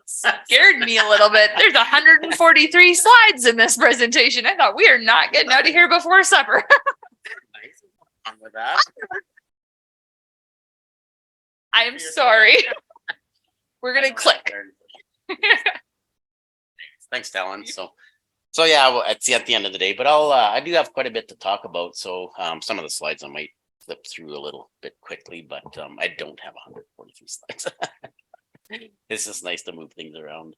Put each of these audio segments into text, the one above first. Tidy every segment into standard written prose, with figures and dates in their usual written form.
Scared me a little bit. There's 143 slides in this presentation. I thought we are not getting out of here before supper. With that. I am sorry. We're gonna click. Thanks, Talon. So yeah, well, it's at the end of the day, but I do have quite a bit to talk about. So some of the slides I might flip through a little bit quickly, but I don't have 143 slides. It's just nice to move things around.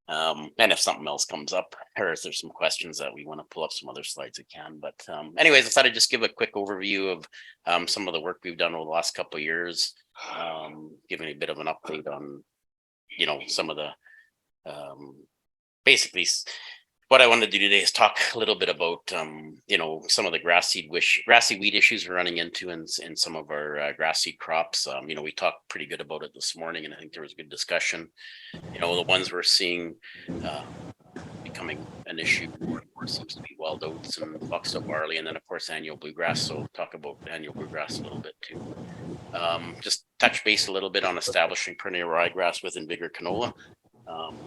And if something else comes up, or if there's some questions that we want to pull up some other slides, we can. But anyways, I thought I'd just give a quick overview of some of the work we've done over the last couple of years, giving a bit of an update on, some of the basically what I wanted to do today is talk a little bit about, some of the grassy weed issues we're running into in some of our grass seed crops. We talked pretty good about it this morning, and I think there was a good discussion. The ones we're seeing becoming an issue more and more seems to be wild oats and foxtail barley, and then of course annual bluegrass. So we'll talk about annual bluegrass a little bit too. Just touch base a little bit on establishing perennial ryegrass within bigger canola.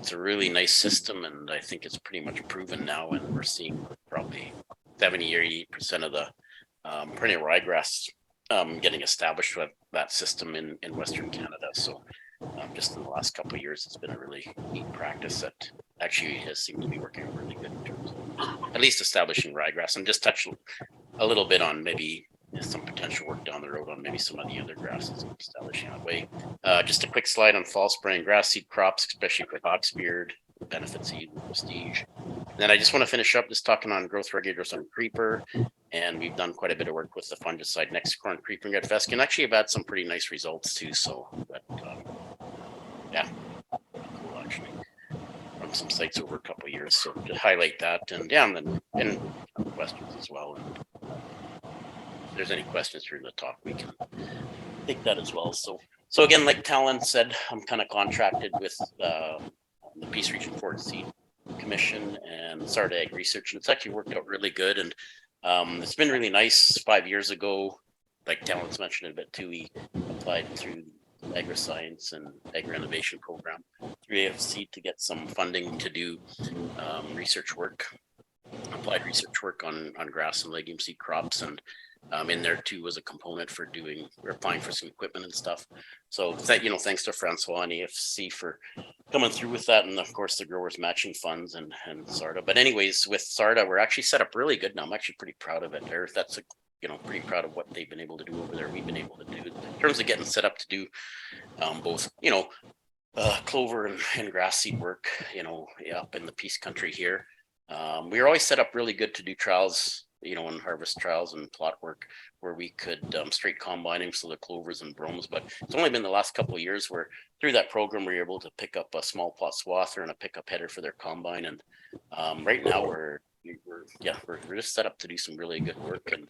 It's a really nice system, and I think it's pretty much proven now, and we're seeing probably 70 or 80% of the perennial ryegrass getting established with that system in Western Canada. So just in the last couple of years, it's been a really neat practice that actually has seemed to be working really good in terms of at least establishing ryegrass, and just touch a little bit on maybe some potential work down the road on maybe some of the other grasses and establishing that way. Just a quick slide on fall spraying grass seed crops, especially with oxbeard, benefit seed, prestige. And then I just want to finish up just talking on growth regulators on creeper, and we've done quite a bit of work with the fungicide next corn creeper and gut fescue, and actually have had some pretty nice results too. So, but yeah, cool actually from some sites over a couple of years. So to highlight that, and then questions as well. And if there's any questions during the talk, we can take that as well. So again, like Talon said, I'm kind of contracted with the Peace Region Forage Seed Commission and SARDA Ag Research, and it's actually worked out really good. And it's been really nice. 5 years ago, like Talon's mentioned a bit too, we applied through the Agri-Science and Agri-Innovation Program through AFC to get some funding to do research work, applied research work on grass and legume seed crops, and in there too was a component for we're applying for some equipment and stuff. So thanks to Francois and AFC for coming through with that, and of course the growers matching funds and SARDA. But anyways, with SARDA, we're actually set up really good now. I'm actually pretty proud of it. That's pretty proud of what they've been able to do over there. We've been able to do in terms of getting set up to do both clover and grass seed work, up in the Peace Country here. We were always set up really good to do trials, and harvest trials and plot work where we could straight combining, so the clovers and bromes. But it's only been the last couple of years where through that program we were able to pick up a small plot swather and a pickup header for their combine. And right now we're just set up to do some really good work, and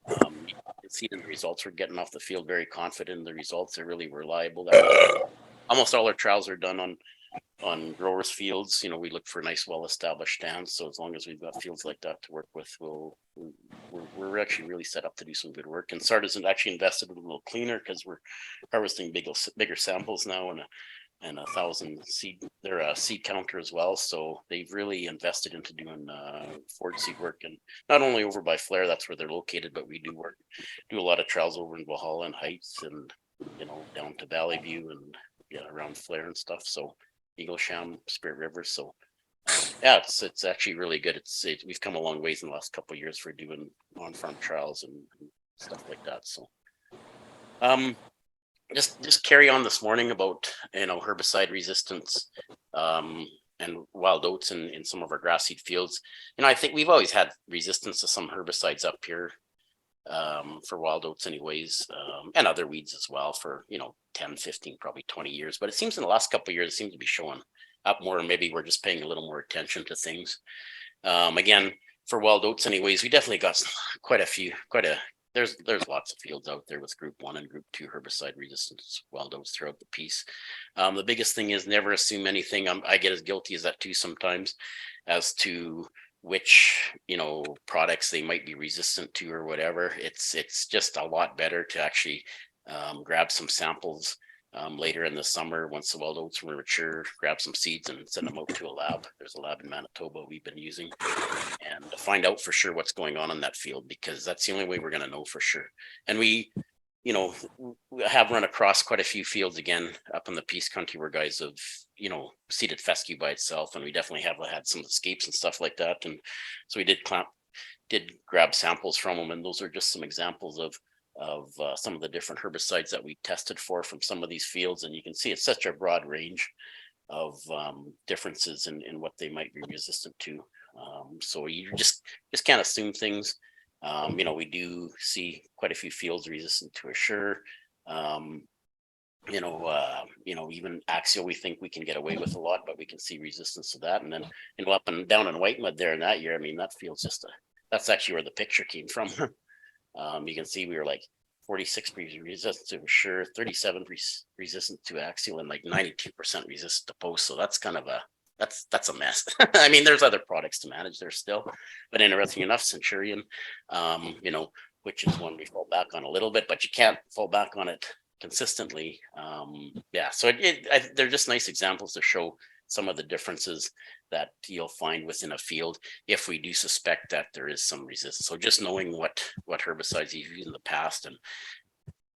you can see in the results we're getting off the field very confident in the results. They're really reliable. Almost all our trials are done on growers' fields. We look for nice, well-established stands. So as long as we've got fields like that to work with, we're actually really set up to do some good work. And SARDA's actually invested in a little cleaner because we're harvesting bigger samples now, and 1,000 seed. They're a seed counter as well. So they've really invested into doing forage seed work, and not only over by Flair, that's where they're located, but we do a lot of trials over in Valhalla and Heights, and down to Valley View and around Flair and stuff. So Eaglesham, Spirit River. So it's actually really good. We've come a long ways in the last couple of years for doing on-farm trials and stuff like that. So just carry on this morning about herbicide resistance and wild oats in some of our grass seed fields. I think we've always had resistance to some herbicides up here for wild oats anyways, and other weeds as well for 10, 15, probably 20 years. But it seems in the last couple of years it seems to be showing up more, and maybe we're just paying a little more attention to things. Again, for wild oats anyways, we definitely got there's lots of fields out there with group 1 and group 2 herbicide resistance wild oats throughout the piece. The biggest thing is never assume anything. I get as guilty as that too sometimes, as to which products they might be resistant to or whatever. It's just a lot better to actually grab some samples later in the summer, once the wild oats were mature, grab some seeds and send them out to a lab. There's a lab in Manitoba we've been using, and to find out for sure what's going on in that field, because that's the only way we're going to know for sure. And we have run across quite a few fields again up in the Peace Country where guys have, seeded fescue by itself, and we definitely have had some escapes and stuff like that. And so we did grab samples from them, and those are just some examples of some of the different herbicides that we tested for from some of these fields. And you can see it's such a broad range of differences in what they might be resistant to. So you just can't assume things. We do see quite a few fields resistant to Assure. Even Axial, we think we can get away with a lot, but we can see resistance to that. And then, up and down in White Mud there in that year, I mean, that field's that's actually where the picture came from. You can see we were like 46 resistant to Assure, 37 resistant to Axial, and like 92% resistant to Post. So that's kind of that's a mess. I mean, there's other products to manage there still, but interesting enough, Centurion, which is one we fall back on a little bit, but you can't fall back on it consistently. So they're just nice examples to show some of the differences that you'll find within a field if we do suspect that there is some resistance. So just knowing what herbicides you've used in the past, and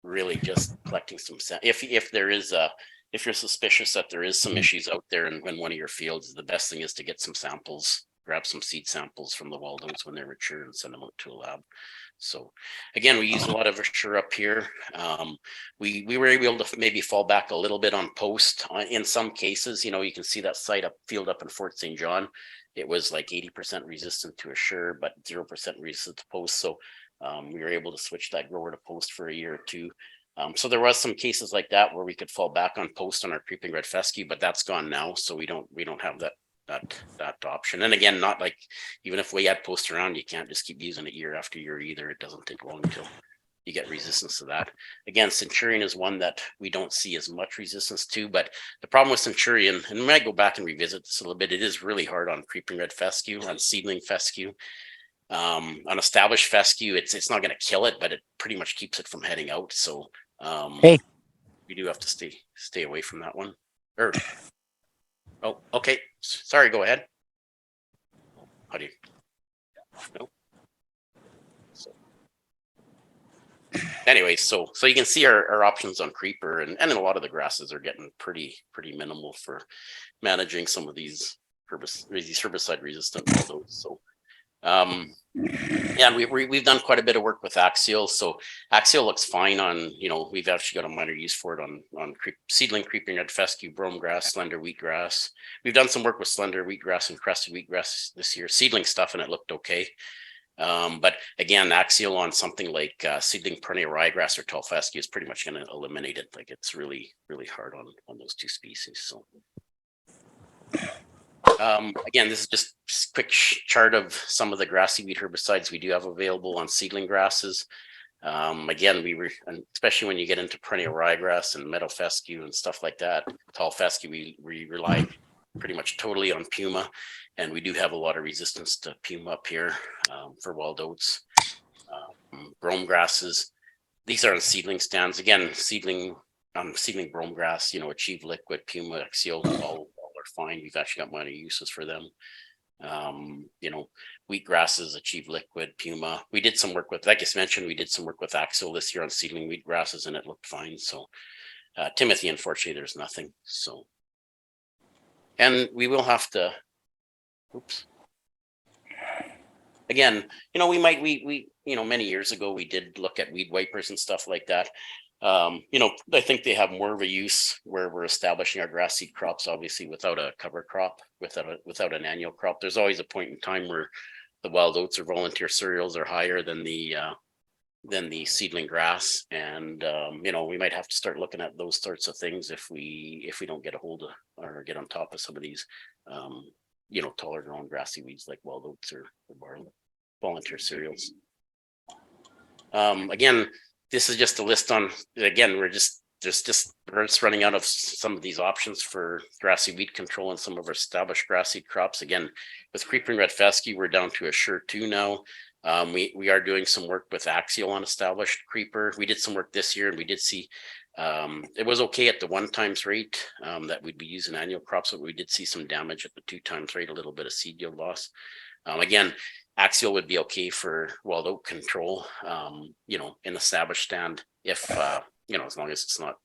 really just collecting some if you're suspicious that there is some issues out there in one of your fields, the best thing is to get some samples, grab some seed samples from the wild oats when they're mature and send them out to a lab. So again, we use a lot of Assure up here. We were able to maybe fall back a little bit on Post in some cases. You can see that field up in Fort St. John. It was like 80% resistant to Assure, but 0% resistant to Post. So we were able to switch that grower to Post for a year or two. So there was some cases like that where we could fall back on Post on our creeping red fescue, but that's gone now. So we don't have that option. And again, not like, even if we had Post around, you can't just keep using it year after year either. It doesn't take long until you get resistance to that. Again, Centurion is one that we don't see as much resistance to, but the problem with Centurion, and we might go back and revisit this a little bit, it is really hard on creeping red fescue, on seedling fescue. On established fescue, it's not going to kill it, but it pretty much keeps it from heading out. So we do have to stay away from that one. Oh, okay. Sorry, go ahead. How do you? No. Anyway, so you can see our options on creeper, and a lot of the grasses are getting pretty minimal for managing some of these herbicide resistant wild. So we've done quite a bit of work with Axial. So Axial looks fine on, we've actually got a minor use for it on seedling creeping red fescue, brome grass, slender wheatgrass. We've done some work with slender wheatgrass and crested wheatgrass this year, seedling stuff, and it looked okay. But again, Axial on something like seedling perennial ryegrass or tall fescue is pretty much going to eliminate it. Like, it's really hard on those two species. So again, this is just a quick chart of some of the grassy weed herbicides we do have available on seedling grasses. Again, especially when you get into perennial ryegrass and meadow fescue and stuff like that, tall fescue, we rely pretty much totally on Puma, and we do have a lot of resistance to Puma up here for wild oats. Brome grasses, these are on seedling stands. Again, seedling brome grass, Achieve Liquid, Puma, Axial, all are fine. We've actually got minor uses for them. Wheat grasses, Achieve Liquid, Puma. We did some work with, like I mentioned, we did some work with Axial this year on seedling wheat grasses, and it looked fine. So Timothy, unfortunately, there's nothing. So, and we will have to, again, many years ago, we did look at weed wipers and stuff like that. I think they have more of a use where we're establishing our grass seed crops, obviously without a cover crop, without an annual crop. There's always a point in time where the wild oats or volunteer cereals are higher than the seedling grass, and we might have to start looking at those sorts of things if we don't get a hold of or get on top of some of these taller grown grassy weeds like wild oats or barley, volunteer cereals. Again, this is just a list on, again, we're just running out of some of these options for grassy weed control and some of our established grass seed crops. Again, with creeping red fescue, we're down to Assure 2 now. We are doing some work with Axial on established creeper. We did some work this year, and we did see It was okay at the 1x rate that we'd be using annual crops, but we did see some damage at the 2x rate, a little bit of seed yield loss. Again, axial would be okay for wild oat control, you know, in established stand if, you know, as long as it's not,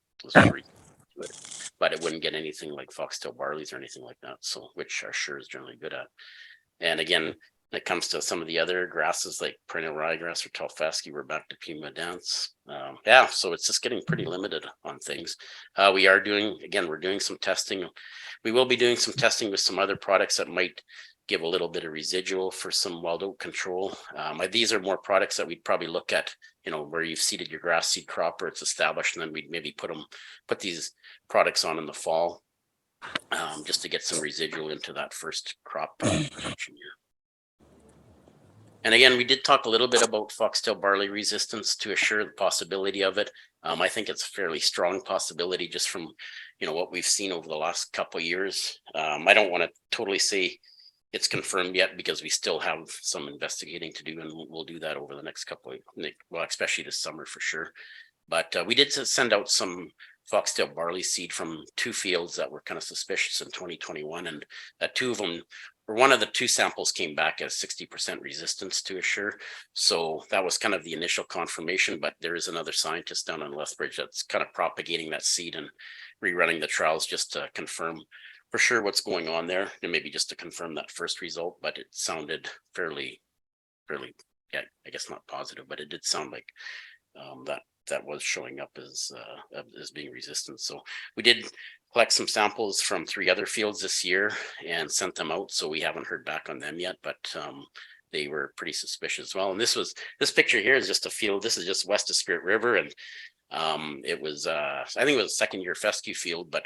but it wouldn't get anything like foxtail barleys or anything like that. So, which our sure is generally good at. And again, when it comes to some of the other grasses like perennial ryegrass or tall fescue, we're back to Pima dance. Yeah, so it's just getting pretty limited on things. We are doing, again, we're doing some testing. We will be doing some testing with some other products that might give a little bit of residual for some wild oat control. These are more products that we'd probably look at, you know, where you've seeded your grass seed crop or it's established, and then we'd maybe put these products on in the fall, just to get some residual into that first crop production year. And again, we did talk a little bit about foxtail barley resistance to assure the possibility of it. I think it's a fairly strong possibility just from, you know, what we've seen over the last couple of years. I don't want to totally say it's confirmed yet because we still have some investigating to do, and we'll do that over the next couple of, well, especially this summer for sure. But we did send out some foxtail barley seed from 2 fields that were kind of suspicious in 2021, and 2 of them, or one of the 2 samples came back as 60% resistance to assure. So that was kind of the initial confirmation, but there is another scientist down in Lethbridge that's kind of propagating that seed and rerunning the trials just to confirm for sure what's going on there, and maybe just to confirm that first result. But it sounded fairly, yeah, I guess not positive, but it did sound like that was showing up as being resistant. So we did collect some samples from 3 other fields this year and sent them out. So we haven't heard back on them yet, but they were pretty suspicious as well. And this picture here is just a field. This is just west of Spirit River, and it was I think it was a 2nd year fescue field. But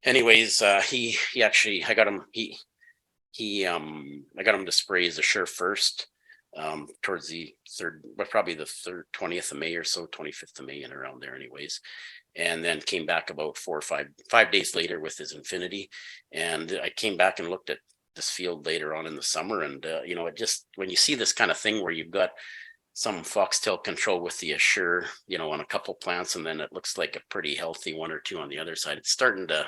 anyways, he actually, I got him to spray his Assure first. Towards the 3rd, but probably the 20th of May or so, 25th of May and around there anyways. And then came back about 4 or 5 days later with his Infinity. And I came back and looked at this field later on in the summer. And, you know, it just, when you see this kind of thing where you've got some foxtail control with the Assure, you know, on a couple plants, and then it looks like a pretty healthy 1 or 2 on the other side, it's starting to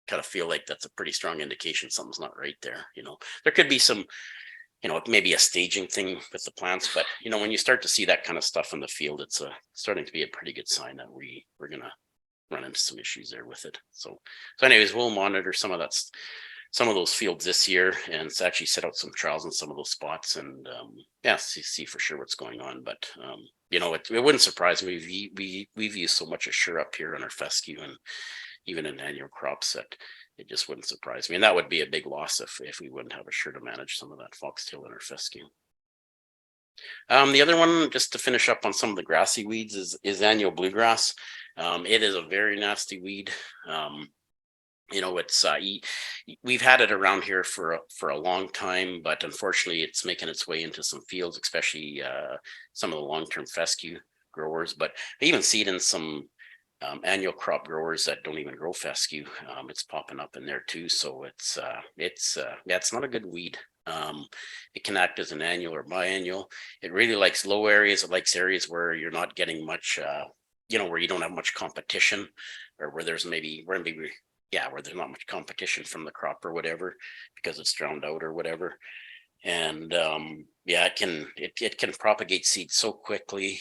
kind of feel like that's a pretty strong indication something's not right there. You know, there could be some, you know, maybe a staging thing with the plants, but you know, when you start to see that kind of stuff in the field, it's starting to be a pretty good sign that we're gonna run into some issues there with it. So anyways, we'll monitor some of those fields this year, and it's actually set out some trials in some of those spots, and yeah, see for sure what's going on. But you know, it wouldn't surprise me. We've used so much Assure up here in our fescue and even in annual crops that it just wouldn't surprise me. And that would be a big loss if we wouldn't have Assure to manage some of that foxtail in our fescue. The other one, just to finish up on some of the grassy weeds, is annual bluegrass. It is a very nasty weed. You know, it's we've had it around here for a long time, but unfortunately it's making its way into some fields, especially some of the long-term fescue growers. But I even see it in some annual crop growers that don't even grow fescue. It's popping up in there too. So it's not a good weed. It can act as an annual or biannual. It really likes low areas. It likes areas where you're not getting much, you know, where you don't have much competition, or where there's where there's not much competition from the crop or whatever, because it's drowned out or whatever. And yeah, it can propagate seed so quickly.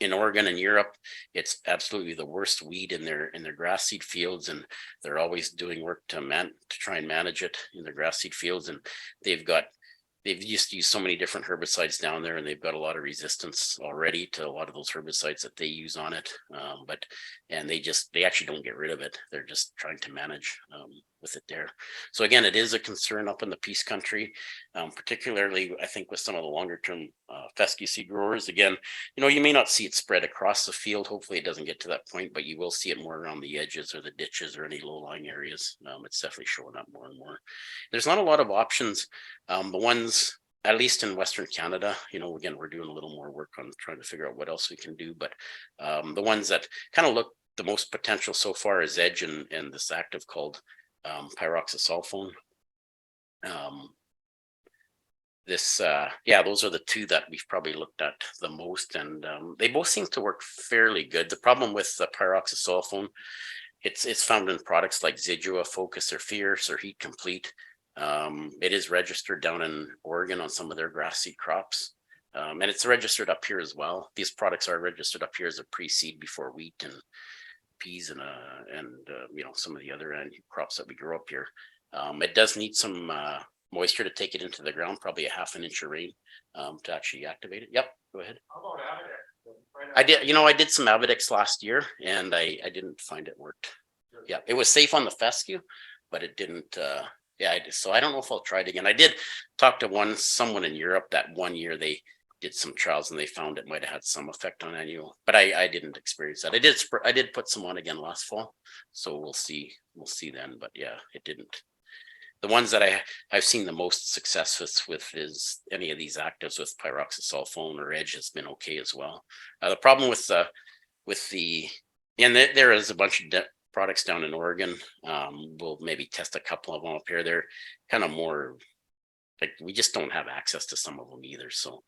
In Oregon and Europe, it's absolutely the worst weed in their grass seed fields, and they're always doing work to try and manage it in their grass seed fields. And they've used to use so many different herbicides down there, and they've got a lot of resistance already to a lot of those herbicides that they use on it. They actually don't get rid of it. They're just trying to manage with it there. So again, it is a concern up in the Peace Country, particularly I think with some of the longer term fescue seed growers. Again, you know, you may not see it spread across the field. Hopefully it doesn't get to that point, but you will see it more around the edges or the ditches or any low-lying areas. It's definitely showing up more and more. There's not a lot of options. The ones, at least in Western Canada, you know, again, we're doing a little more work on trying to figure out what else we can do. But the ones that kind of look the most potential so far is Edge and this active called pyroxasulfone. this, yeah, those are the two that we've probably looked at the most, and they both seem to work fairly good. The problem with the pyroxasulfone, it's found in products like Zidua, Focus, or Fierce, or Heat Complete. It is registered down in Oregon on some of their grass seed crops. And it's registered up here as well. These products are registered up here as a pre-seed before wheat and peas and you know, some of the other crops that we grow up here. It does need some moisture to take it into the ground, probably a half an inch of rain to actually activate it. Yep, go ahead. How about Avidex? I did, you know, I did some Avidex last year and I didn't find it worked. Yeah, it was safe on the fescue, but it didn't. Yeah, so I don't know if I'll try it again. I did talk to someone in Europe that one year they did some trials and they found it might have had some effect on annual, but I didn't experience that. I did put some on again last fall, so we'll see then. But yeah, it didn't. The ones that I've seen the most success with is any of these actives with pyroxasulfone or Edge has been okay as well. The problem with the and there is a bunch of products down in Oregon. We'll maybe test a couple of them up here. They're kind of more like we just don't have access to some of them either. So,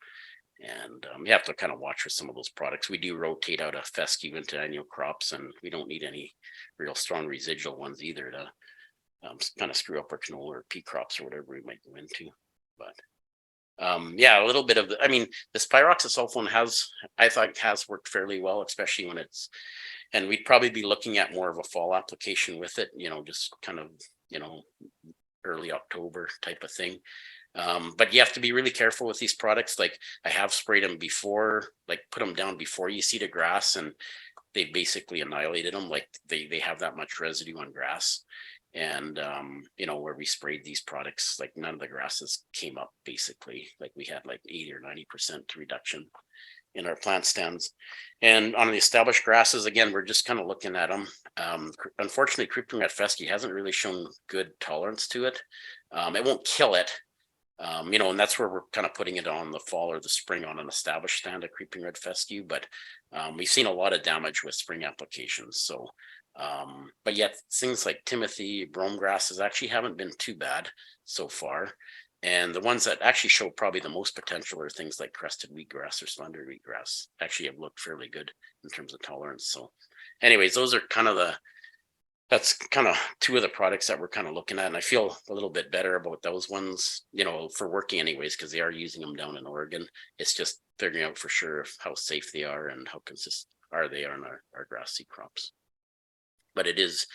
and you have to kind of watch for some of those products. We do rotate out a fescue into annual crops, and we don't need any real strong residual ones either to kind of screw up our canola or pea crops or whatever we might go into. But yeah, a little bit of I mean, this pyroxasulfone I thought has worked fairly well, especially when and we'd probably be looking at more of a fall application with it, you know, just kind of, you know, early October type of thing. But you have to be really careful with these products. Like I have sprayed them before, like put them down before you seed a grass, and they basically annihilated them. Like they have that much residue on grass. And you know, where we sprayed these products, like none of the grasses came up basically. Like we had like 80 or 90% reduction in our plant stems. And on the established grasses, again, we're just kind of looking at them. Unfortunately, creeping red fescue hasn't really shown good tolerance to it. It won't kill it, you know, and that's where we're kind of putting it on the fall or the spring on an established stand of creeping red fescue. But we've seen a lot of damage with spring applications. So, but yet things like Timothy, brome grasses actually haven't been too bad so far. And the ones that actually show probably the most potential are things like crested wheatgrass or slender wheatgrass. Actually have looked fairly good in terms of tolerance. So anyways, those are kind of that's kind of two of the products that we're kind of looking at. And I feel a little bit better about those ones, you know, for working anyways, because they are using them down in Oregon. It's just figuring out for sure how safe they are and how consistent are they on our grass seed crops. But it is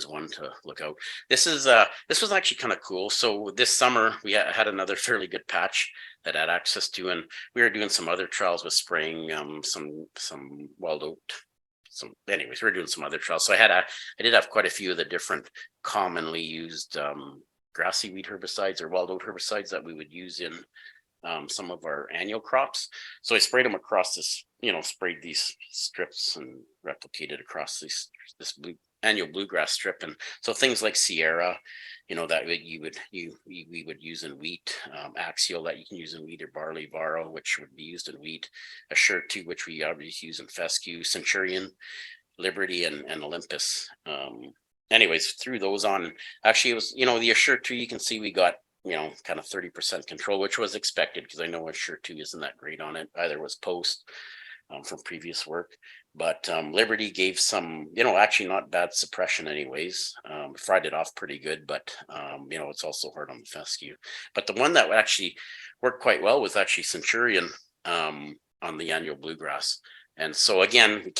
one to look out. This was actually kind of cool. So this summer we had another fairly good patch that I had access to, and we were doing some other trials with spraying some wild oat. Anyways, we were doing some other trials. So I did have quite a few of the different commonly used grassy weed herbicides or wild oat herbicides that we would use in some of our annual crops. So I sprayed them across this, you know, sprayed these strips and replicated across this annual bluegrass strip. And so things like Sierra, you know, that we would use in wheat, Axial that you can use in wheat, or barley, Varro, which would be used in wheat, Assure 2, which we obviously use in fescue, Centurion, Liberty, and Olympus. Anyways, threw those on. Actually, it was, you know, the Assure 2, you can see we got, you know, kind of 30% control, which was expected because I know Assure 2 isn't that great on it. Either was Post from previous work. But Liberty gave some, you know, actually not bad suppression anyways. Fried it off pretty good, but you know, it's also hard on the fescue. But the one that actually worked quite well was actually Centurion on the annual bluegrass. And so again,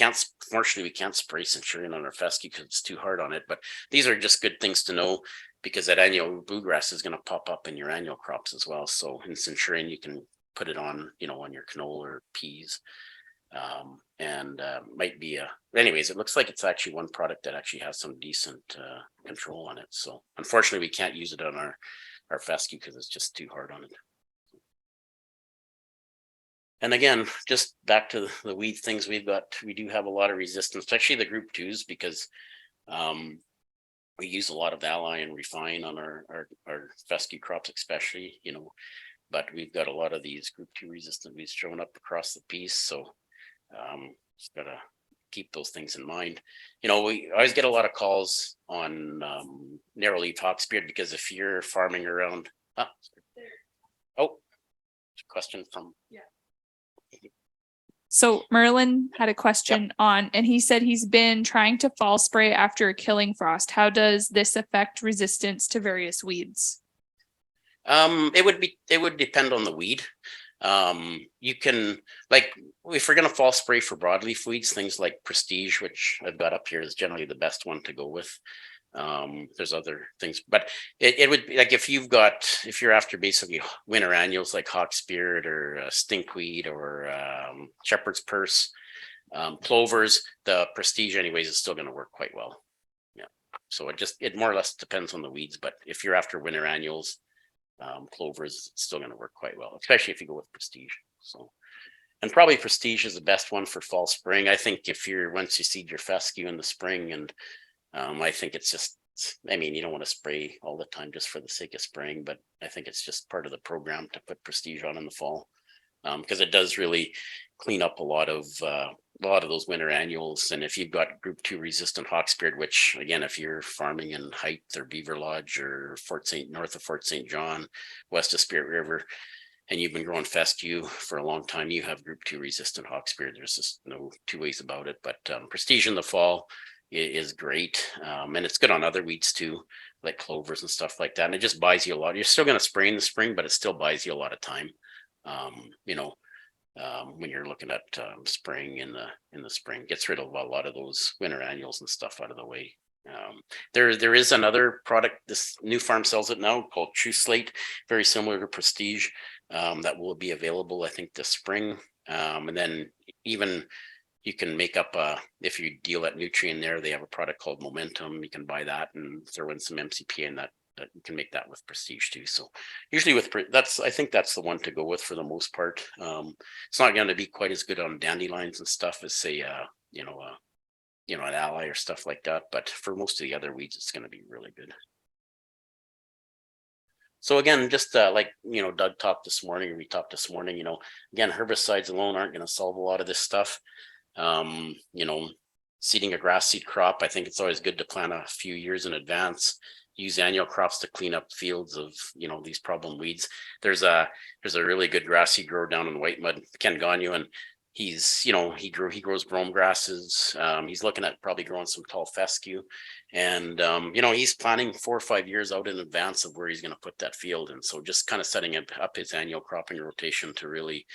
fortunately we can't spray Centurion on our fescue because it's too hard on it. But these are just good things to know, because that annual bluegrass is going to pop up in your annual crops as well. So in Centurion, you can put it on, you know, on your canola or peas. And might be anyways, it looks like it's actually one product that actually has some decent control on it. So unfortunately we can't use it on our fescue because it's just too hard on it. And again, just back to the weed things we do have a lot of resistance, especially the group 2s, because we use a lot of Ally and Refine on our fescue crops, especially, you know, but we've got a lot of these group 2 resistant weeds showing up across the piece. So just gotta keep those things in mind. You know, we always get a lot of calls on narrow leaf hawksbeard, because if you're farming around, question from? So Merlin had a question on, and he said he's been trying to fall spray after a killing frost. How does this affect resistance to various weeds? It would depend on the weed. You can, like, if we're gonna fall spray for broadleaf weeds, things like Prestige, which I've got up here, is generally the best one to go with. There's other things, but it would be like if you're after basically winter annuals like hawk spirit or stinkweed or shepherd's purse, clovers, the Prestige anyways is still going to work quite well. Yeah, so it more or less depends on the weeds, but if you're after winter annuals, clovers it's still going to work quite well, especially if you go with Prestige. So, and probably Prestige is the best one for fall spraying. I think once you seed your fescue in the spring, and I think it's just, I mean, you don't want to spray all the time just for the sake of spraying, but I think it's just part of the program to put Prestige on in the fall, because it does really clean up a lot of those winter annuals. And if you've got group 2 resistant hawksbeard, which again, if you're farming in Height or Beaver Lodge or north of Fort St. John, west of Spirit River, and you've been growing fescue for a long time, you have group 2 resistant hawksbeard. There's just no two ways about it. But Prestige in the fall is great, and it's good on other weeds too, like clovers and stuff like that. And it just buys you a lot. You're still going to spray in the spring, but it still buys you a lot of time. When you're looking at spraying in the spring, gets rid of a lot of those winter annuals and stuff out of the way. There is another product, this new farm sells it now, called True Slate, very similar to Prestige, that will be available I think this spring, and then even you can make up if you deal at Nutrien there, they have a product called Momentum. You can buy that and throw in some MCPA, and that you can make that with Prestige too. So usually I think that's the one to go with for the most part. It's not going to be quite as good on dandelions and stuff as say an Ally or stuff like that, but for most of the other weeds it's going to be really good. So again, just like Doug talked this morning, or we talked this morning, again, herbicides alone aren't going to solve a lot of this stuff. Seeding a grass seed crop, I think it's always good to plan a few years in advance. Use annual crops to clean up fields of these problem weeds. There's a really good grass seed grower down in White Mud, Ken Gagnon, and he grows brome grasses. He's looking at probably growing some tall fescue, and he's planning 4 or 5 years out in advance of where he's going to put that field. And so just kind of setting up his annual cropping rotation to really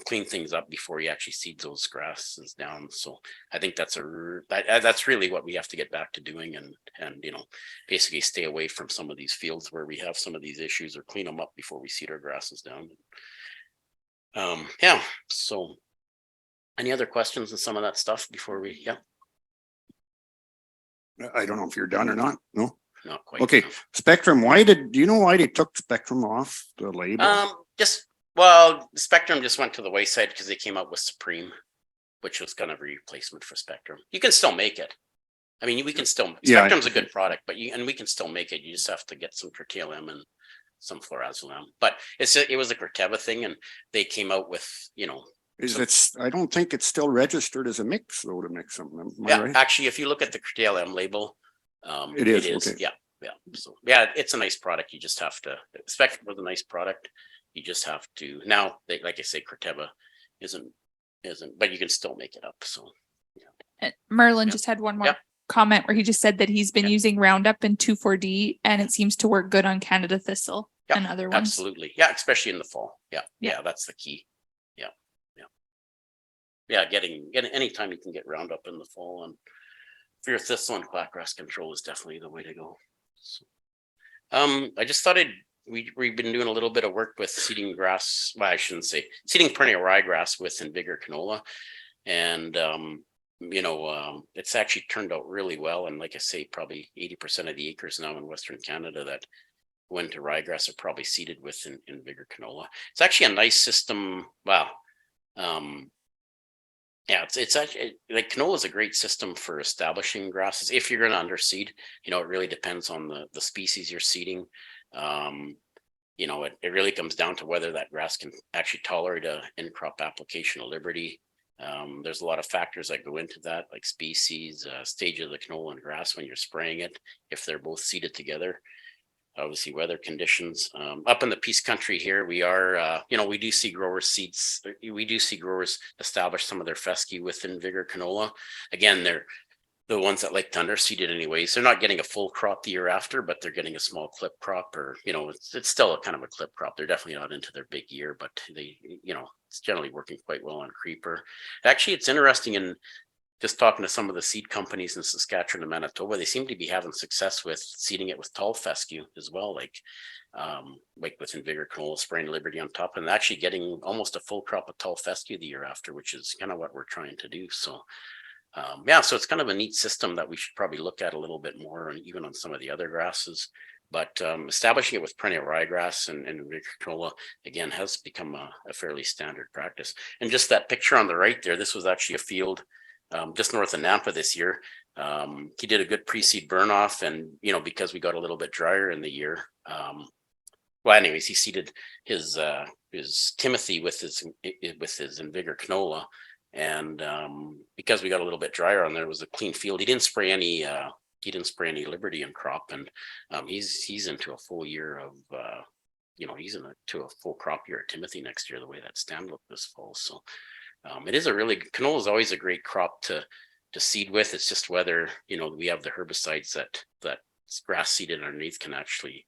clean things up before he actually seeds those grasses down. So I think that's really what we have to get back to doing, and basically stay away from some of these fields where we have some of these issues, or clean them up before we seed our grasses down. So any other questions on some of that stuff before we? I don't know if you're done or not. No, not quite. Okay, no. Spectrum. Do you know why they took Spectrum off the label? Spectrum just went to the wayside because they came out with Supreme, which was kind of a replacement for Spectrum. You can still make it. I mean, we can still, Spectrum's a good product, but we can still make it. You just have to get some Curtalum and some Florazolam. But it was a Corteva thing, and they came out with, I don't think it's still registered as a mix though, to mix them. Right? Actually, if you look at the Curtalum label, it is. Okay. Yeah. So it's a nice product. You just have to, Spectrum was a nice product. You just have to, now like I say, Corteva isn't, but you can still make it up. So And Merlin just had one more comment where he just said that he's been using Roundup and 2,4-D, and it seems to work good on Canada thistle and other ones. Absolutely. Yeah, especially in the fall. Yeah, that's the key. Getting anytime you can get Roundup in the fall, and for your thistle and quackgrass control is definitely the way to go. So, I just thought we've been doing a little bit of work with seeding grass. Well, I shouldn't say seeding perennial ryegrass with Invigor canola, and it's actually turned out really well. And like I say, probably 80% of the acres now in Western Canada that went to ryegrass are probably seeded with Invigor canola. It's actually a nice system. Wow. It's actually, like, canola is a great system for establishing grasses. If you're going to underseed, it really depends on the species you're seeding. It really comes down to whether that grass can actually tolerate a in-crop application of liberty. There's a lot of factors that go into that, like species, stage of the canola and grass when you're spraying it, if they're both seeded together. obviously weather conditions. Up in the Peace Country here, we are, we do see growers establish some of their fescue within Vigor canola. Again, they're the ones that like to underseed it anyways. They're not getting a full crop the year after, but they're getting a small clip crop, or, it's still a kind of a clip crop. They're definitely not into their big year, but they, it's generally working quite well on creeper. Actually, it's interesting in just talking to some of the seed companies in Saskatchewan and Manitoba, they seem to be having success with seeding it with tall fescue as well, like within Vigor canola, spraying Liberty on top, and actually getting almost a full crop of tall fescue the year after, which is kind of what we're trying to do. So so it's kind of a neat system that we should probably look at a little bit more, and even on some of the other grasses. But establishing it with perennial ryegrass and Vigor canola, again, has become a fairly standard practice. And just that picture on the right there, this was actually a field just north of Nampa this year. He did a good pre-seed burn off, and because we got a little bit drier in the year, anyways, he seeded his Timothy with his Vigor canola, and because we got a little bit drier on there, it was a clean field. He didn't spray any Liberty in crop, and he's into a full year of he's into a full crop year at Timothy next year, the way that stand looked this fall. So it is canola is always a great crop to seed with. It's just whether we have the herbicides that grass seeded underneath can actually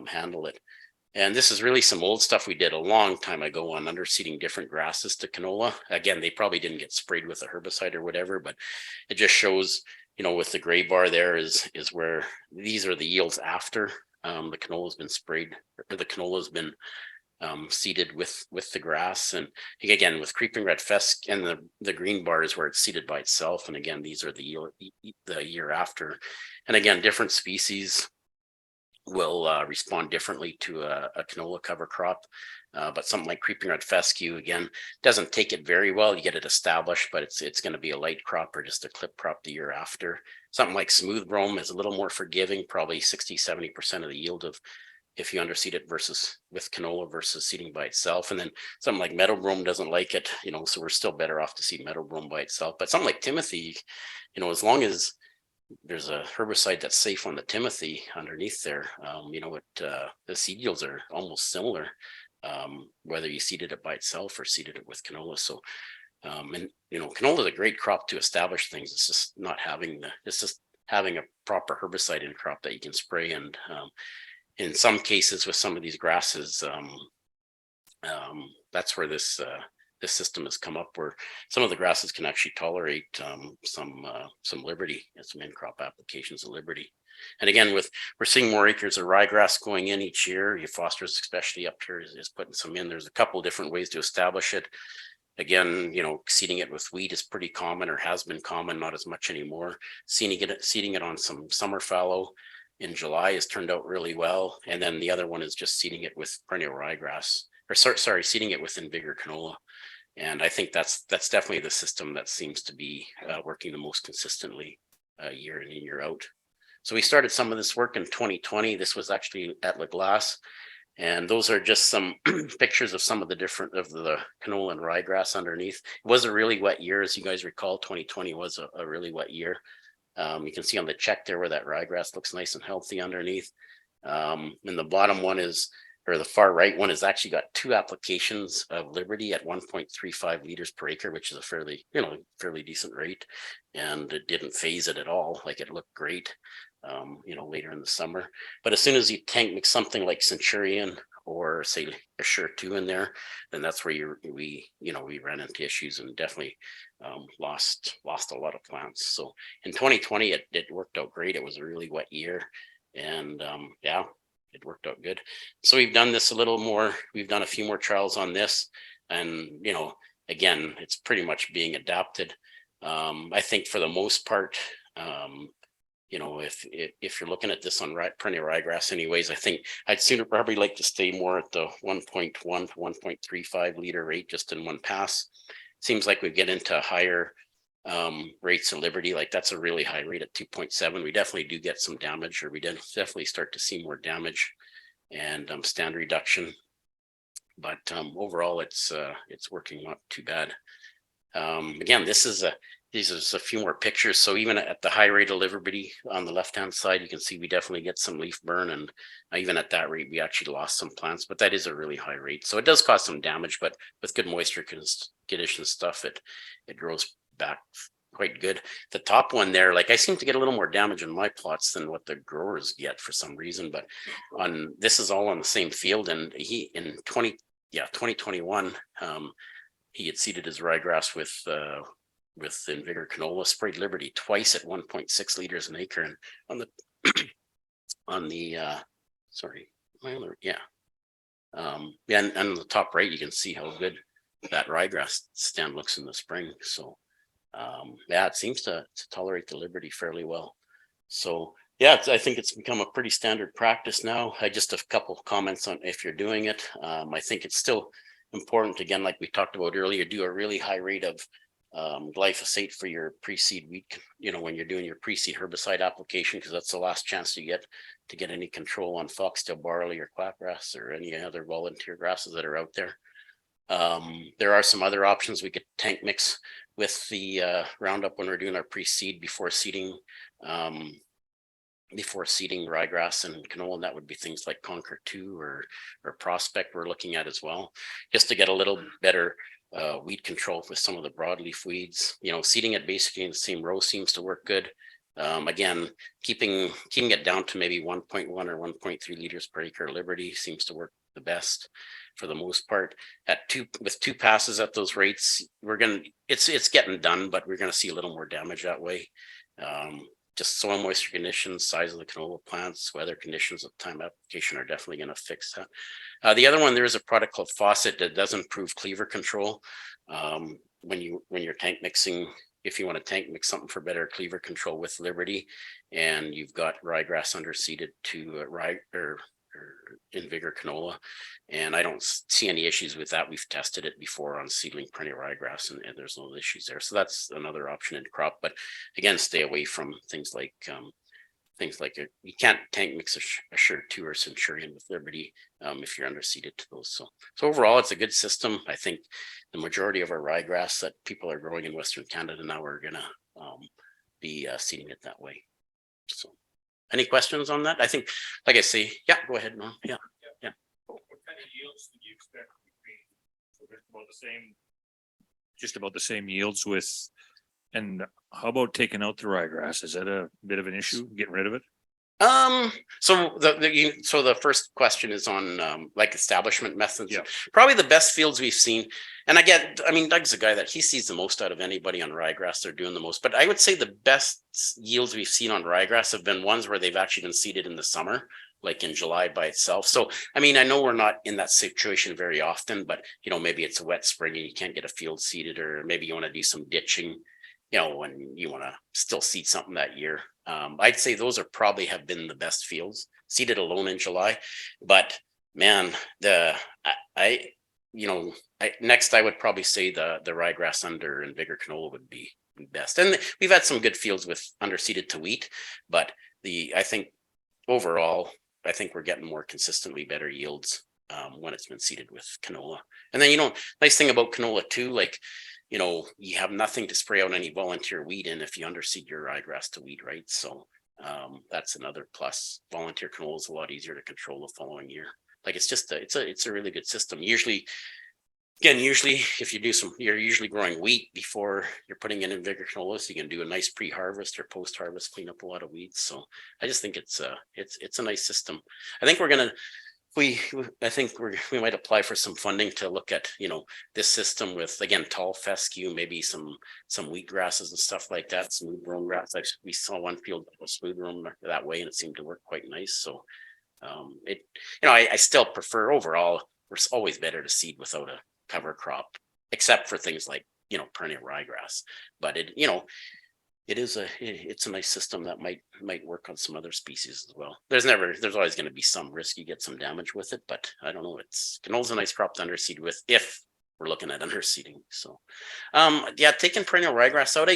handle it. And this is really some old stuff we did a long time ago on underseeding different grasses to canola. Again, they probably didn't get sprayed with a herbicide or whatever, but it just shows, with the gray bar there is where these are the yields after the canola has been sprayed, or the canola has been seeded with the grass. And again, with creeping red fesc, and the green bar is where it's seeded by itself. And again, these are the year after. And again, different species will respond differently to a canola cover crop. But something like creeping red fescue, again, doesn't take it very well. You get it established, but it's going to be a light crop or just a clip crop the year after. Something like smooth brome is a little more forgiving, probably 60-70% of the yield of if you underseed it versus with canola versus seeding by itself. And then something like meadow brome doesn't like it, so we're still better off to seed meadow brome by itself. But something like Timothy, as long as there's a herbicide that's safe on the Timothy underneath there, the seed yields are almost similar, whether you seeded it by itself or seeded it with canola. So, canola is a great crop to establish things. It's just it's just having a proper herbicide in crop that you can spray. And in some cases with some of these grasses, that's where this system has come up, where some of the grasses can actually tolerate some Liberty and some in-crop applications of Liberty. And again, we're seeing more acres of ryegrass going in each year. Phosphorus, especially up here, is putting some in. There's a couple of different ways to establish it. Again, seeding it with wheat is pretty common, or has been common, not as much anymore. Seeding it on some summer fallow in July has turned out really well. And then the other one is just seeding it with perennial ryegrass, or seeding it within Vigor canola. And I think that's definitely the system that seems to be working the most consistently year in and year out. So we started some of this work in 2020. This was actually at La Glace. And those are just some pictures of some of the canola and ryegrass underneath. It was a really wet year, as you guys recall. 2020 was a really wet year. You can see on the check there where that ryegrass looks nice and healthy underneath. And the bottom one the far right one has actually got 2 applications of Liberty at 1.35 liters per acre, which is a fairly decent rate. And it didn't phase it at all. Like, it looked great, later in the summer. But as soon as you tank mix something like Centurion or say Assure 2 in there, then that's where we ran into issues and definitely lost a lot of plants. So in 2020, it worked out great. It was a really wet year, and it worked out good. So we've done this a little more. We've done a few more trials on this, and again, it's pretty much being adapted. I think for the most part, if you're looking at this on perennial ryegrass anyways, I think I'd probably like to stay more at the 1.1 to 1.35 liter rate just in one pass. Seems like we get into higher rates of Liberty, like that's a really high rate at 2.7. We definitely do get some damage, or we definitely start to see more damage and stand reduction. But overall, it's working not too bad. Again, this is these are just a few more pictures. So even at the high rate of liberty on the left-hand side, you can see we definitely get some leaf burn, and even at that rate, we actually lost some plants, but that is a really high rate. So it does cause some damage, but with good moisture conditions stuff, it grows back quite good. The top one there, like I seem to get a little more damage in my plots than what the growers get for some reason, but on this is all on the same field, and he in 2021, he had seeded his ryegrass with Invigor canola, sprayed Liberty twice at 1.6 liters an acre, and on the and on the top right, you can see how good that ryegrass stand looks in the spring. So yeah, it seems to tolerate the Liberty fairly well. So yeah, I think it's become a pretty standard practice now. I just have a couple of comments on if you're doing it. I think it's still important, again, like we talked about earlier, do a really high rate of glyphosate for your pre-seed weed, when you're doing your pre-seed herbicide application, because that's the last chance you get to get any control on foxtail barley or quackgrass or any other volunteer grasses that are out there. There are some other options. We could tank mix with the Roundup when we're doing our pre-seed before seeding ryegrass and canola, and that would be things like Conquer 2 or Prospect we're looking at as well, just to get a little better weed control with some of the broadleaf weeds. Seeding it basically in the same row seems to work good. Again, keeping it down to maybe 1.1 or 1.3 liters per acre Liberty seems to work the best for the most part. With two passes at those rates, it's getting done, but we're gonna see a little more damage that way. Just soil moisture conditions, size of the canola plants, weather conditions at time application are definitely going to fix that. The other one, there is a product called Faucet that does improve cleaver control. When you're tank mixing, if you want to tank mix something for better cleaver control with Liberty, and you've got ryegrass underseeded to Invigor canola, and I don't see any issues with that. We've tested it before on seedling perennial ryegrass, and there's no issues there. So that's another option in crop. But again, stay away from things like you can't tank mix a Assure 2 or Centurion with Liberty if you're underseeded to those. So overall, it's a good system. I think the majority of our ryegrass that people are growing in Western Canada now are gonna be seeding it that way. So. Any questions on that? I think, like I say, yeah, go ahead, Norm. Yeah. What kind of yields do you expect between, so there's just about the same yields with, and how about taking out the ryegrass? Is that a bit of an issue, getting rid of it? So the first question is on like establishment methods. Yeah. Probably the best fields we've seen. And Doug's a guy that he sees the most out of anybody on ryegrass. They're doing the most, but I would say the best yields we've seen on ryegrass have been ones where they've actually been seeded in the summer, like in July by itself. So, I know we're not in that situation very often, but maybe it's a wet spring and you can't get a field seeded, or maybe you want to do some ditching, when you want to still seed something that year. I'd say those probably have been the best fields seeded alone in July. But man, next I would probably say the ryegrass under Invigor canola would be best. And we've had some good fields with underseeded to wheat, but I think overall, I think we're getting more consistently better yields when it's been seeded with canola. And then, nice thing about canola too, like, you have nothing to spray out any volunteer weed in if you underseed your ryegrass to wheat, right? So that's another plus. Volunteer canola is a lot easier to control the following year. Like it's a really good system. Usually if you do you're usually growing wheat before you're putting in Invigor canola, so you can do a nice pre-harvest or post-harvest, clean up a lot of weeds. So I just think it's a nice system. I think we might apply for some funding to look at, this system with, again, tall fescue, maybe some wheat grasses and stuff like that, smooth brome grass. We saw one field of smooth brome that way, and it seemed to work quite nice. So I still prefer overall, it's always better to seed without a cover crop, except for things like, perennial ryegrass. But it's a nice system that might work on some other species as well. There's always going to be some risk you get some damage with it, but I don't know. Canola's a nice crop to underseed with if we're looking at underseeding. So, taking perennial ryegrass out,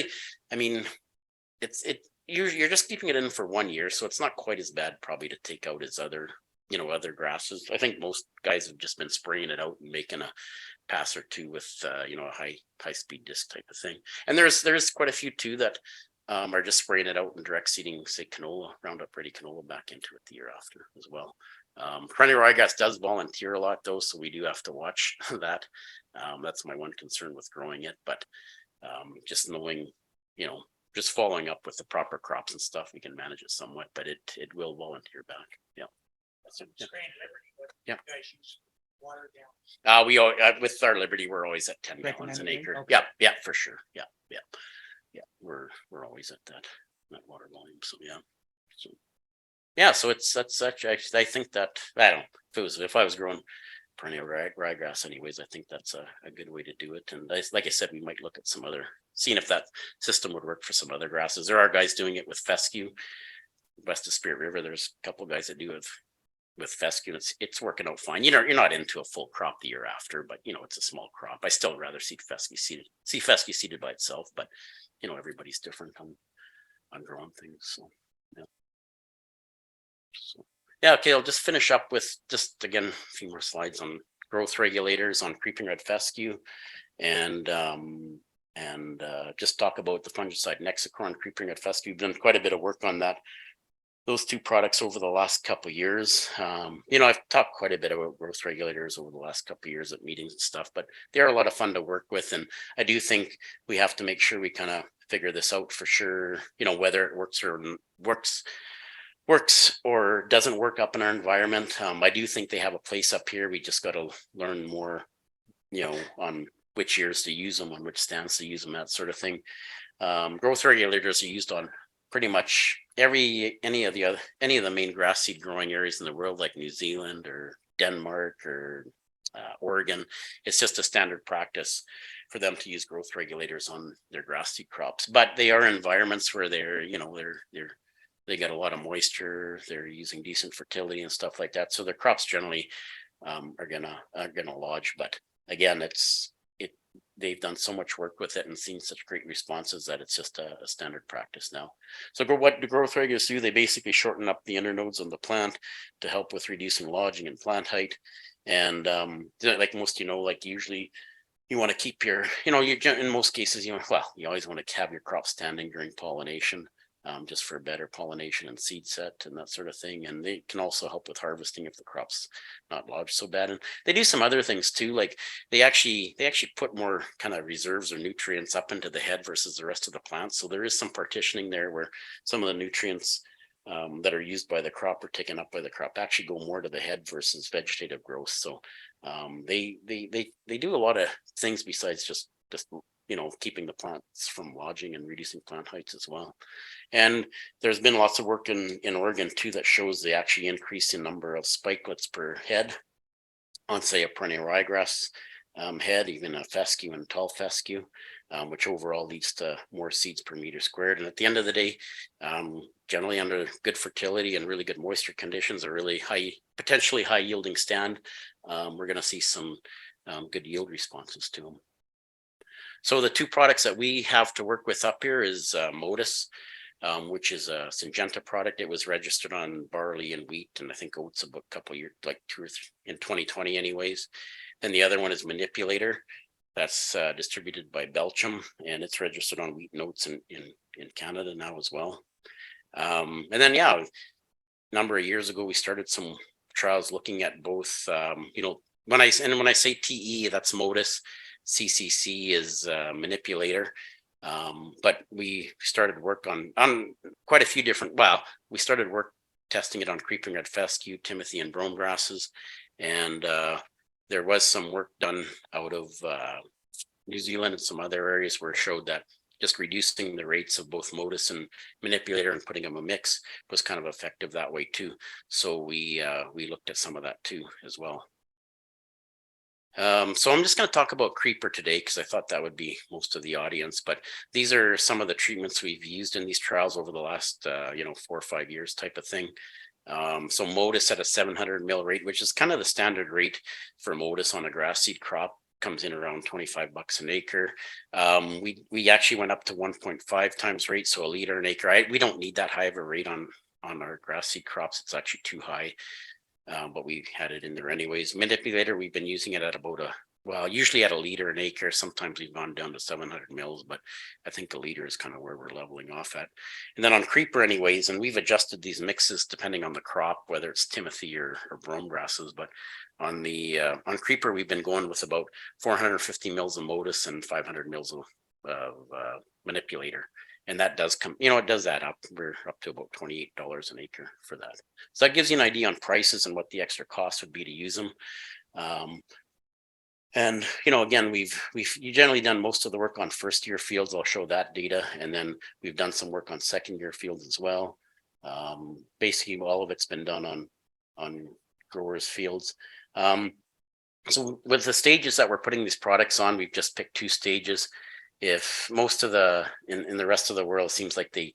you're just keeping it in for 1 year, so it's not quite as bad probably to take out as other grasses. I think most guys have just been spraying it out and making pass or two with, you know, a high speed disc type of thing. And there's quite a few too that are just spraying it out and direct seeding, say canola, Roundup Ready canola back into it the year after as well. Perennial ryegrass does volunteer a lot though, so we do have to watch that. That's my one concern with growing it, but just knowing, you know, just following up with the proper crops and stuff, we can manage it somewhat, but it will volunteer back. Yeah. Yeah. We with our Liberty, we're always at 10 gallons an acre. Okay. Yeah, for sure. Yeah. We're always at that water volume. So so that's such. I think that I don't know if I was growing perennial ryegrass anyways, I think that's a good way to do it. And like I said, we might look at some other, seeing if that system would work for some other grasses. There are guys doing it with fescue west of Spirit River. There's a couple of guys that do it with fescue. It's working out fine. You know, you're not into a full crop the year after, but you know, it's a small crop. I still rather see fescue seeded by itself, but you know, everybody's different on growing things. So yeah, okay, I'll just finish up with just again a few more slides on growth regulators on creeping red fescue, and just talk about the fungicide Nexacorn creeping red fescue. We've done quite a bit of work on those two products over the last couple of years. You know, I've talked quite a bit about growth regulators over the last couple of years at meetings and stuff, but they are a lot of fun to work with. And I do think we have to make sure we kind of figure this out for sure, you know, whether it works or doesn't work up in our environment. I do think they have a place up here. We just got to learn more, you know, on which years to use them, on which stands to use them, that sort of thing. Growth regulators are used on pretty much any of the main grass seed growing areas in the world, like New Zealand or Denmark or Oregon. It's just a standard practice for them to use growth regulators on their grass seed crops, but they are environments where they get a lot of moisture, they're using decent fertility and stuff like that. So their crops generally are gonna lodge. But again, they've done so much work with it and seen such great responses that it's just a standard practice now. So what the growth regulators do, they basically shorten up the internodes on the plant to help with reducing lodging and plant height. And like most, you know, like usually you want to keep your, you know, in most cases, you always want to have your crop standing during pollination. Just for better pollination and seed set and that sort of thing. And they can also help with harvesting if the crop's not lodged so bad. And they do some other things too, like they actually put more kind of reserves or nutrients up into the head versus the rest of the plant. So there is some partitioning there where some of the nutrients that are used by the crop or taken up by the crop actually go more to the head versus vegetative growth. So they do a lot of things besides just you know, keeping the plants from lodging and reducing plant heights as well. And there's been lots of work in Oregon too that shows the actually increase in number of spikelets per head on, say, a perennial ryegrass head, even a fescue and tall fescue, which overall leads to more seeds per meter squared. And at the end of the day, generally under good fertility and really good moisture conditions, a really potentially high yielding stand, we're going to see some good yield responses to them. So the two products that we have to work with up here is Modus, which is a Syngenta product. It was registered on barley and wheat, and I think oats about a couple of years, like 2 or 3 in 2020 anyways. And the other one is Manipulator. That's distributed by Belgium, and it's registered on wheat and oats in Canada now as well. And then, a number of years ago, we started some trials looking at both, you know, when I say TE, that's Modus. CCC is Manipulator, but we started work on quite a few different. We started work testing it on creeping red fescue, Timothy, and brome grasses, and there was some work done out of New Zealand and some other areas where it showed that just reducing the rates of both Modus and Manipulator and putting them a mix was kind of effective that way too. So we looked at some of that too as well. So I'm just going to talk about creeper today because I thought that would be most of the audience, but these are some of the treatments we've used in these trials over the last 4 or 5 years type of thing. So Modus at a 700 mil rate, which is kind of the standard rate for Modus on a grass seed crop, comes in around $25 an acre. We actually went up to 1.5 times rate, so a liter an acre. We don't need that high of a rate on our grass seed crops. It's actually too high. But we had it in there anyways. Manipulator, we've been using it at about well, usually at a liter an acre. Sometimes we've gone down to 700 mils, but I think a liter is kind of where we're leveling off at. And then on creeper anyways, and we've adjusted these mixes depending on the crop, whether it's timothy or brome grasses. But on the on creeper, we've been going with about 450 mils of Modus and 500 mils of manipulator. And that does come, it does add up. We're up to about $28 an acre for that. So that gives you an idea on prices and what the extra cost would be to use them. And, again, we've generally done most of the work on first year fields. I'll show that data. And then we've done some work on second year fields as well. Basically, all of it's been done on growers' fields. So with the stages that we're putting these products on, we've just picked 2 stages. If most of in the rest of the world seems like they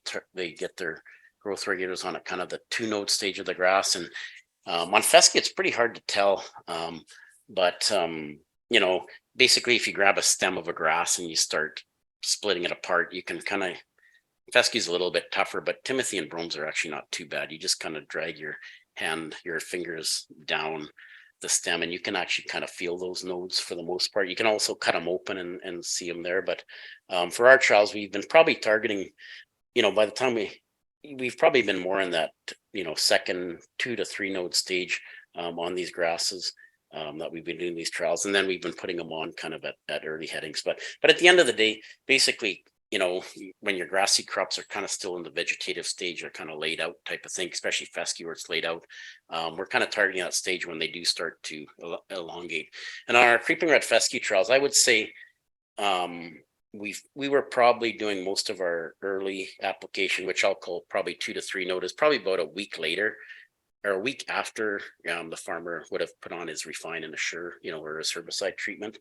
get their growth regulators on at kind of the 2-node stage of the grass. And on fescue, it's pretty hard to tell. But basically, if you grab a stem of a grass and you start splitting it apart, you can kind of, fescue's a little bit tougher, but timothy and bromes are actually not too bad. You just kind of drag your fingers down the stem and you can actually kind of feel those nodes for the most part. You can also cut them open and see them there. But for our trials, we've been probably targeting, by the time we've probably been more in that, second 2 to 3 node stage on these grasses. That we've been doing these trials, and then we've been putting them on kind of at early headings. But at the end of the day, basically, when your grass seed crops are kind of still in the vegetative stage, or kind of laid out type of thing, especially fescue where it's laid out, we're kind of targeting that stage when they do start to elongate. And our creeping red fescue trials, I would say, we were probably doing most of our early application, which I'll call probably 2 to 3 node, is probably about a week later. Or a week after the farmer would have put on his refine and assure, or his herbicide treatment.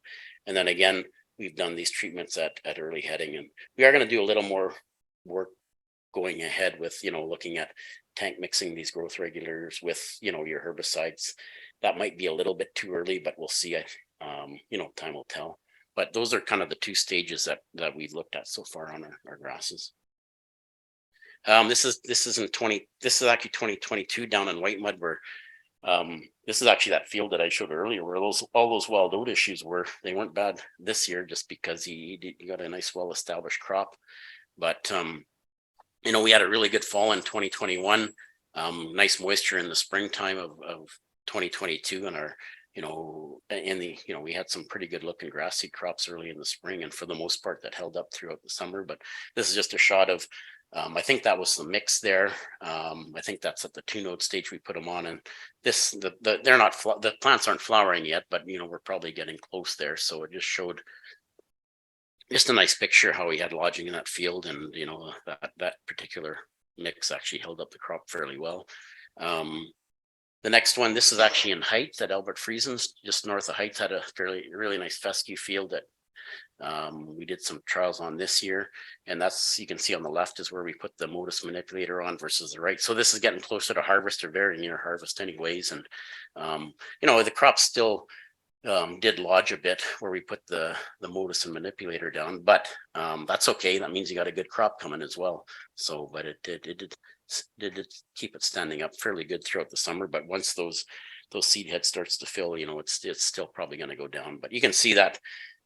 And then again, we've done these treatments at early heading, and we are going to do a little more work going ahead with, looking at tank mixing these growth regulators with, your herbicides. That might be a little bit too early, but we'll see. Time will tell. But those are kind of the 2 stages that we've looked at so far on our grasses. This is actually 2022 down in White Mud, where this is actually that field that I showed earlier where all those wild oat issues were. They weren't bad this year just because he got a nice well-established crop. But we had a really good fall in 2021, nice moisture in the springtime of 2022, and our we had some pretty good looking grass seed crops early in the spring, and for the most part that held up throughout the summer. But this is just a shot of I think that was the mix there. I think that's at the 2-node stage we put them on, and they're not the plants aren't flowering yet, but we're probably getting close there. So it just showed just a nice picture how he had lodging in that field, and that particular mix actually held up the crop fairly well. The next one, this is actually in Heights at Albert Friesen's, just north of Heights, had a really nice fescue field that we did some trials on this year, and that's, you can see on the left is where we put the Modus manipulator on versus the right. So this is getting closer to harvest, or very near harvest anyways. And the crop still did lodge a bit where we put the Modus and manipulator down, but that's okay. That means you got a good crop coming as well. So, but it did keep it standing up fairly good throughout the summer. But once those seed heads starts to fill, it's still probably going to go down. But you can see that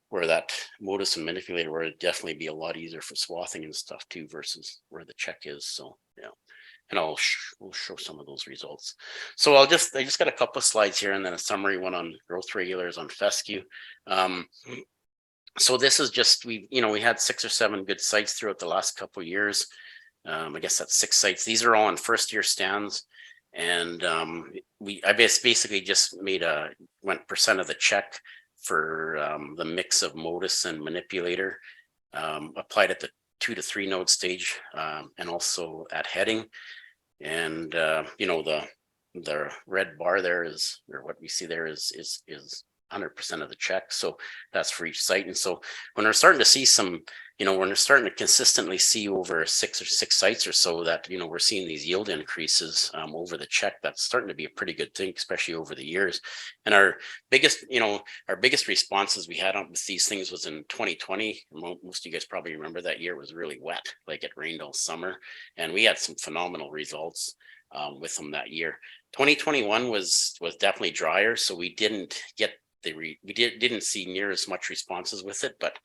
where that Modus and manipulator, where it'd definitely be a lot easier for swathing and stuff too, versus where the check is. So yeah, and we'll show some of those results. So I just got a couple of slides here, and then a summary one on growth regulators on fescue. So this is just, we had 6 or 7 good sites throughout the last couple of years. I guess that's 6 sites. These are all on first year stands, and I basically just went percent of the check for the mix of Modus and manipulator, applied at the 2 to 3 node stage, and also at heading. And the red bar there is, or what we see there is 100% of the check. So that's for each site. And so when we're starting to see some, when we're starting to consistently see over 6 sites or so that, we're seeing these yield increases over the check, that's starting to be a pretty good thing, especially over the years. And our biggest responses we had on with these things was in 2020. Most of you guys probably remember that year was really wet, like it rained all summer, and we had some phenomenal results with them that year. 2021 was definitely drier, so we didn't get we didn't see near as much responses with it, but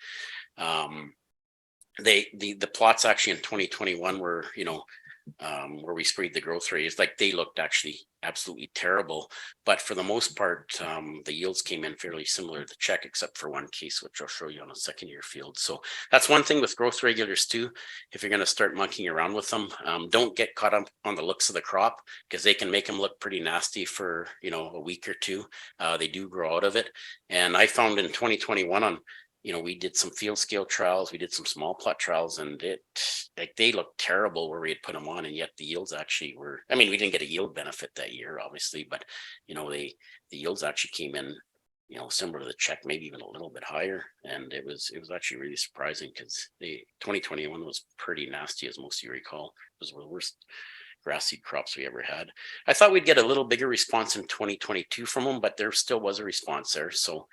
the plots actually in 2021 were, where we sprayed the growth rates, like they looked actually absolutely terrible. But for the most part, the yields came in fairly similar to check, except for one case, which I'll show you on a second year field. So that's one thing with growth regulators too. If you're going to start monkeying around with them, don't get caught up on the looks of the crop, because they can make them look pretty nasty for, a week or two. They do grow out of it. And I found in 2021 we did some field scale trials, we did some small plot trials, and they looked terrible where we had put them on, and yet the yields actually were, we didn't get a yield benefit that year, obviously, but the yields actually came in, similar to the check, maybe even a little bit higher. And it was actually really surprising, because the 2021 was pretty nasty, as most of you recall. It was one of the worst grass seed crops we ever had. I thought we'd get a little bigger response in 2022 from them, but there still was a response there. So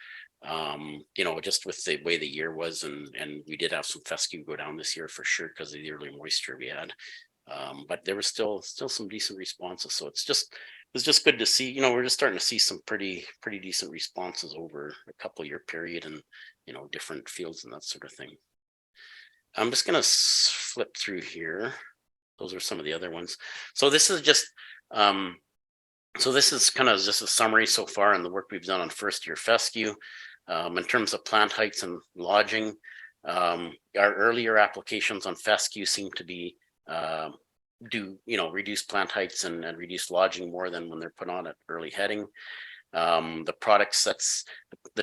just with the way the year was, and we did have some fescue go down this year for sure because of the early moisture we had. But there was still some decent responses. So it was just good to see. We're just starting to see some pretty decent responses over a couple year period, and different fields and that sort of thing. I'm just gonna flip through here. Those are some of the other ones. So this is just this is kind of just a summary so far on the work we've done on first year fescue. In terms of plant heights and lodging, our earlier applications on fescue seem to be reduce plant heights and reduce lodging more than when they're put on at early heading. The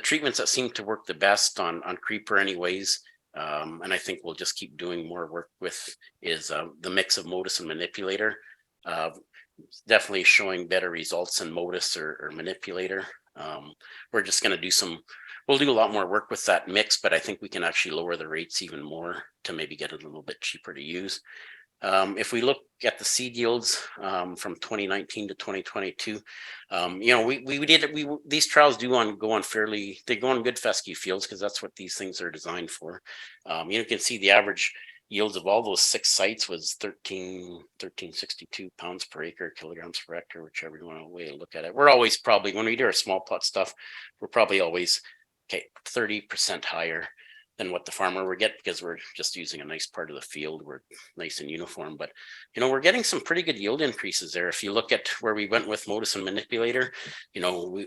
treatments that seem to work the best on creeper anyways, and I think we'll just keep doing more work with, is the mix of Modus and Manipulator. Definitely showing better results than Modus or Manipulator. We're just going to we'll do a lot more work with that mix, but I think we can actually lower the rates even more to maybe get it a little bit cheaper to use. If we look at the seed yields from 2019 to 2022, these trials go on good fescue fields, because that's what these things are designed for. You can see the average yields of all those 6 sites was 1362 pounds per acre, kilograms per hectare, whichever way to look at it. We're always probably, when we do our small plot stuff, we're probably always 30% higher than what the farmer would get, because we're just using a nice part of the field. We're nice and uniform, but we're getting some pretty good yield increases there. If you look at where we went with Modus and Manipulator,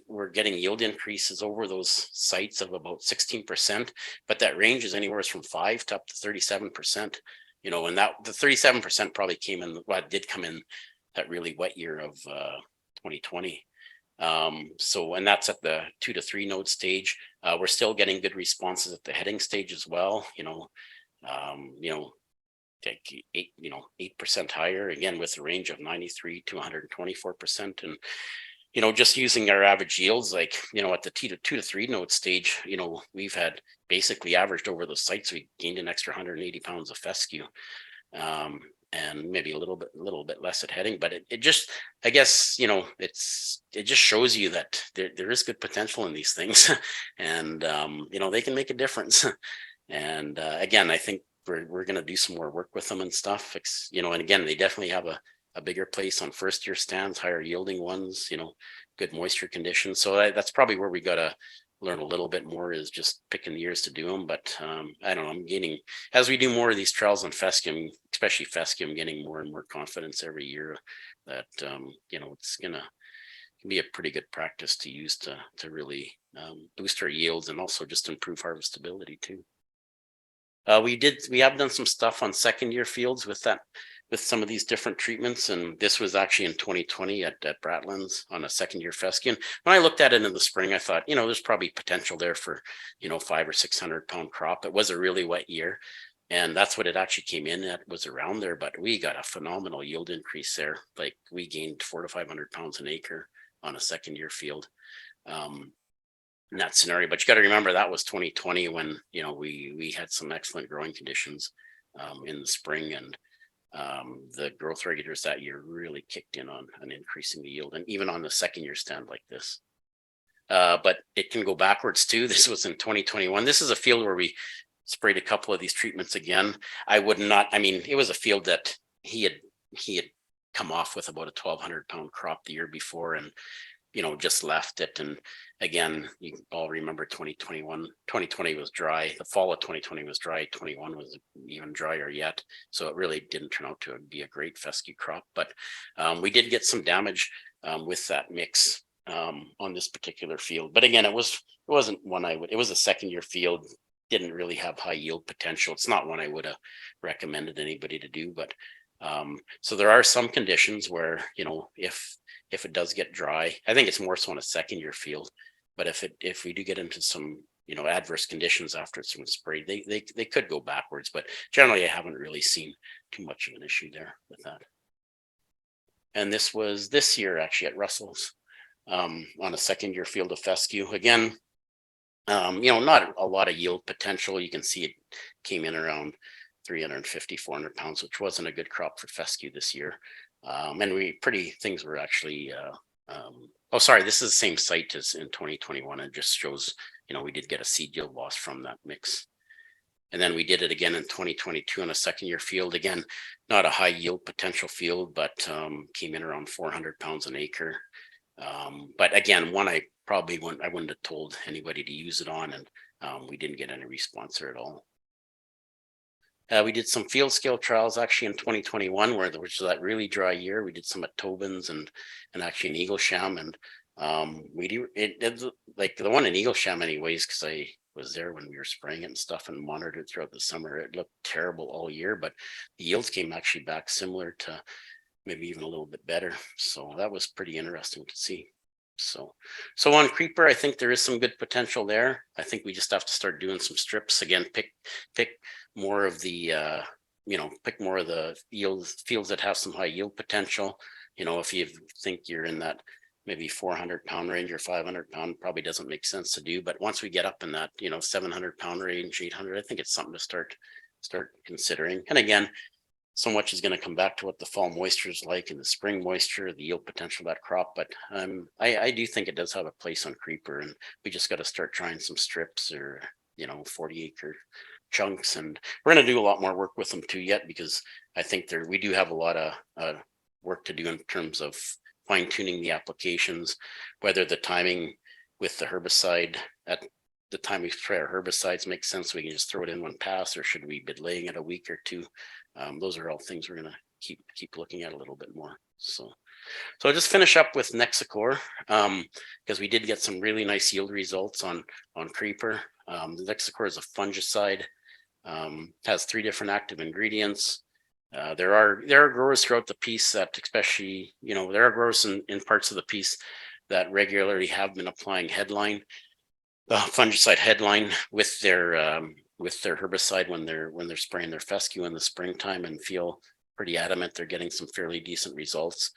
we're getting yield increases over those sites of about 16%, but that range is anywhere from 5 to up to 37%. And that the 37% probably did come in that really wet year of 2020. And that's at the 2 to 3 node stage. We're still getting good responses at the heading stage as well. 8% higher, again, with a range of 93 to 124%. And just using our average yields, like at the 2 to 3 node stage, we've had basically averaged over the sites, we gained an extra 180 pounds of fescue. And maybe a little bit less at heading, but it just, I guess, it just shows you that there is good potential in these things, and they can make a difference. And again, I think we're going to do some more work with them and stuff. And again, they definitely have a bigger place on first year stands, higher yielding ones, good moisture conditions. So that's probably where we got to learn a little bit more, is just picking the years to do them. But I don't know, I'm gaining, as we do more of these trials on fescue, especially fescue, I'm getting more and more confidence every year that it's can be a pretty good practice to use to really boost our yields, and also just improve harvestability too. We have done some stuff on second year fields with some of these different treatments, and this was actually in 2020 at Bratlands on a second year fescue. And when I looked at it in the spring, I thought, there's probably potential there for 500 or 600 pound crop. It was a really wet year, and that's what it actually came in at, was around there. But we got a phenomenal yield increase there. Like, we gained 400 to 500 pounds an acre on a second year field in that scenario. But you got to remember, that was 2020 when we had some excellent growing conditions in the spring, and the growth regulators that year really kicked in on increasing the yield, and even on the second year stand like this. But it can go backwards too. This was in 2021. This is a field where we sprayed a couple of these treatments again. It was a field that he had come off with about a 1,200 pound crop the year before, and just left it. And again, you all remember 2020 was dry. The fall of 2020 was dry. 21 was even drier yet. So it really didn't turn out to be a great fescue crop, but we did get some damage with that mix on this particular field. But again, it wasn't one it was a second year field, didn't really have high yield potential. It's not one I would have recommended anybody to do, but so there are some conditions where, if it does get dry, I think it's more so on a second year field, but if we do get into some, adverse conditions after it's been sprayed, they could go backwards, but generally I haven't really seen too much of an issue there with that. And this was this year actually at Russell's on a second year field of fescue. Again, not a lot of yield potential. You can see it came in around 350, 400 pounds, which wasn't a good crop for fescue this year. And things were actually, this is the same site as in 2021. It just shows, we did get a seed yield loss from that mix. And then we did it again in 2022 on a second year field. Again, not a high yield potential field, but came in around 400 pounds an acre. But again, I wouldn't have told anybody to use it on, and we didn't get any response there at all. We did some field scale trials actually in 2021, which was that really dry year. We did some at Tobin's and actually in Eaglesham, and like the one in Eaglesham anyways, because I was there when we were spraying it and stuff and monitored it throughout the summer. It looked terrible all year, but the yields came actually back similar to maybe even a little bit better. So that was pretty interesting to see. So on creeper, I think there is some good potential there. I think we just have to start doing some strips again, pick more of the fields that have some high yield potential. If you think you're in that maybe 400 pound range or 500 pound, probably doesn't make sense to do. But once we get up in that, 700 pound range, 800, I think it's something to start considering. And again, so much is going to come back to what the fall moisture is like and the spring moisture, the yield potential of that crop. But I do think it does have a place on creeper, and we just got to start trying some strips or 40 acre chunks. And we're going to do a lot more work with them too yet, because I think we do have a lot of work to do in terms of fine tuning the applications, whether the timing with the herbicide at the time we spray our herbicides makes sense. So we can just throw it in one pass, or should we be delaying it a week or two? Those are all things we're going to keep looking at a little bit more. So I'll just finish up with Nexicor, because we did get some really nice yield results on creeper. The Nexicor is a fungicide, has 3 different active ingredients. There are growers throughout the piece that, especially, there are growers in parts of the piece that regularly have been applying fungicide headline with their herbicide when they're spraying their fescue in the springtime, and feel pretty adamant they're getting some fairly decent results.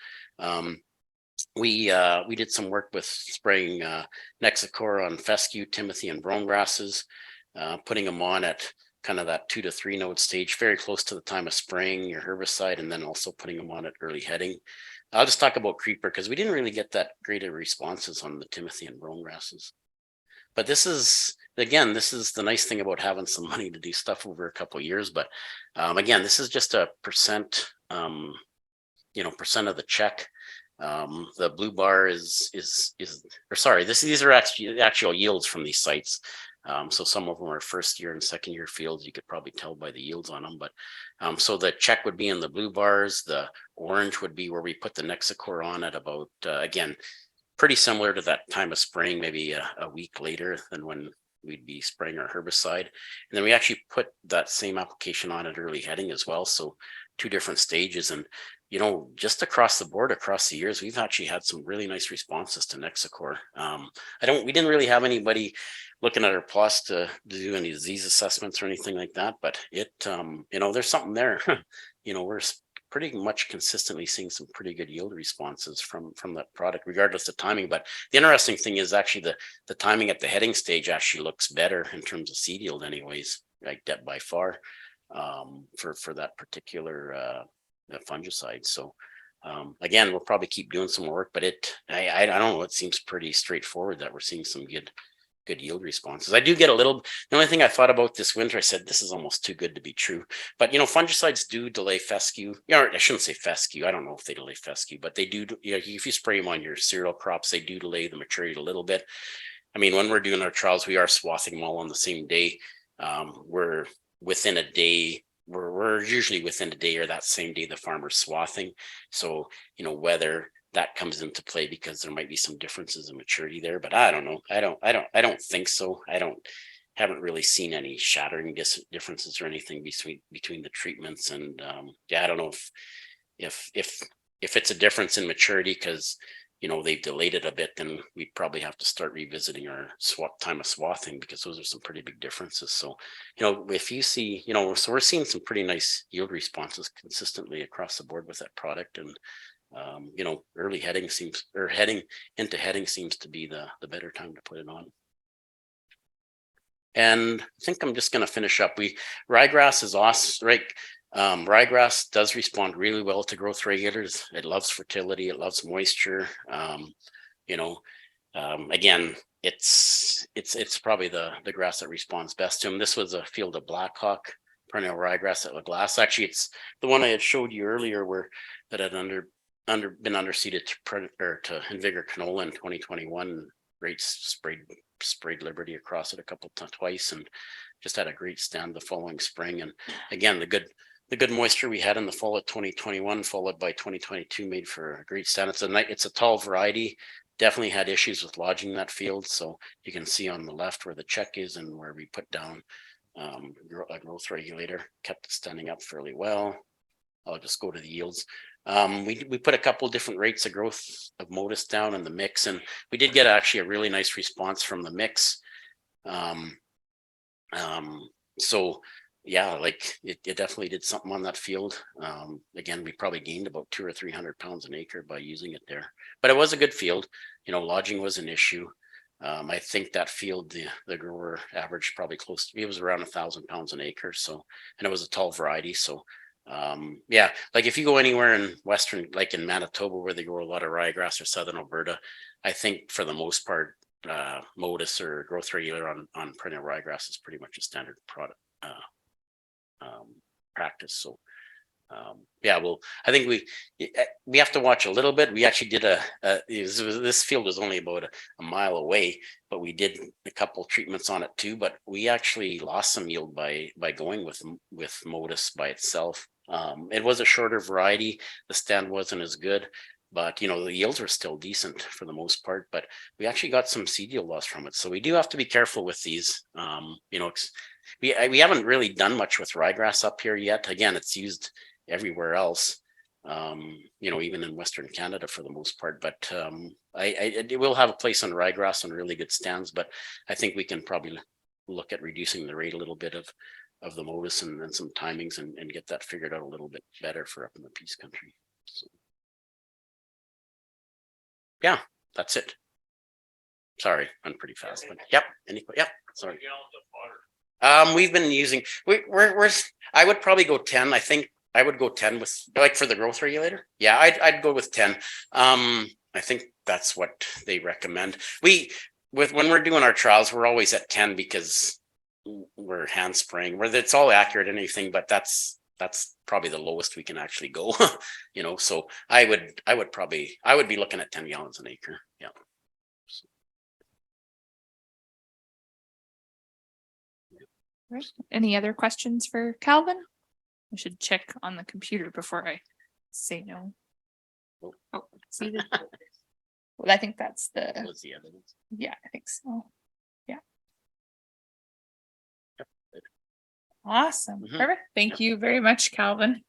We did some work with spraying Nexicor on fescue, timothy, and brome grasses, putting them on at kind of that 2 to 3 node stage, very close to the time of spraying your herbicide, and then also putting them on at early heading. I'll just talk about creeper because we didn't really get that great of responses on the timothy and brome grasses. But this is the nice thing about having some money to do stuff over a couple of years. But again, this is just a percent of the check. The blue bar these are actual yields from these sites. So some of them are first year and second year fields. You could probably tell by the yields on them. But so the check would be in the blue bars. The orange would be where we put the Nexicor on at about, again, pretty similar to that time of spraying, maybe a week later than when we'd be spraying our herbicide. And then we actually put that same application on at early heading as well. So 2 different stages. And, just across the board, across the years, we've actually had some really nice responses to Nexicor. We didn't really have anybody looking at our plots to do any disease assessments or anything like that, but there's something there. We're pretty much consistently seeing some pretty good yield responses from that product, regardless of timing. But the interesting thing is actually the timing at the heading stage actually looks better in terms of seed yield anyways, like that by far, for that particular fungicide. So again, we'll probably keep doing some more work, but I don't know, it seems pretty straightforward that we're seeing some good yield responses. I do get a little, the only thing I thought about this winter, I said, this is almost too good to be true. But fungicides do delay fescue. I shouldn't say fescue. I don't know if they delay fescue, but they do, if you spray them on your cereal crops, they do delay the maturity a little bit. I mean, when we're doing our trials, we are swathing them all on the same day. We're within a day, we're usually within a day or that same day the farmer's swathing. So, whether that comes into play because there might be some differences in maturity there, but I don't know. I don't think so. Haven't really seen any shattering differences or anything between the treatments. And I don't know if it's a difference in maturity because they've delayed it a bit, then we'd probably have to start revisiting our time of swathing because those are some pretty big differences. So, if you see, so we're seeing some pretty nice yield responses consistently across the board with that product. And early heading into heading seems to be the better time to put it on. And I think I'm just going to finish up. Ryegrass is awesome, right? Ryegrass does respond really well to growth regulators. It loves fertility. It loves moisture. Again, it's probably the grass that responds best to them. This was a field of Blackhawk perennial ryegrass at La Glace. Actually, it's the one I had showed you earlier that had been underseeded to invigor canola in 2021. Great sprayed Liberty across it twice, and just had a great stand the following spring. And again, the good moisture we had in the fall of 2021, followed by 2022, made for a great stand. It's a tall variety. Definitely had issues with lodging that field. So you can see on the left where the check is and where we put down a growth regulator, kept it standing up fairly well. I'll just go to the yields. We put a couple different rates of growth of Modus down in the mix, and we did get actually a really nice response from the mix. So yeah, like it definitely did something on that field. Again, we probably gained about 200 or 300 pounds an acre by using it there, but it was a good field. Lodging was an issue. I think that field, the grower averaged probably it was around 1,000 pounds an acre. So, and it was a tall variety. So, yeah, like if you go anywhere in Western, like in Manitoba, where they grow a lot of ryegrass, or Southern Alberta, I think for the most part, Modus or growth regulator on perennial ryegrass is pretty much a standard product practice. So, yeah, well, I think we have to watch a little bit. We actually did this field was only about a mile away, but we did a couple treatments on it too. But we actually lost some yield by going with Modus by itself. It was a shorter variety. The stand wasn't as good, but the yields were still decent for the most part. But we actually got some seed yield loss from it. So we do have to be careful with these. We haven't really done much with ryegrass up here yet. Again, it's used everywhere else, even in Western Canada for the most part. But it will have a place on ryegrass on really good stands. But I think we can probably look at reducing the rate a little bit of the Modus and some timings and get that figured out a little bit better for up in the Peace Country. So, yeah, that's it. Sorry, I'm pretty fast, but yep. Yep. Sorry. We've been using. I would probably go 10. I think I would go 10 with for the growth regulator. Yeah, I'd go with 10. I think that's what they recommend. When we're doing our trials, we're always at 10 because we're hand spraying. Where it's all accurate and anything, but that's probably the lowest we can actually go. So I would be looking at 10 gallons an acre. Yeah. Right. Any other questions for Calvin? I should check on the computer before I say no. Oh, see the, well, I think that's the evidence. Yeah, I think so. Yeah. Awesome. Perfect. Thank you very much, Calvin.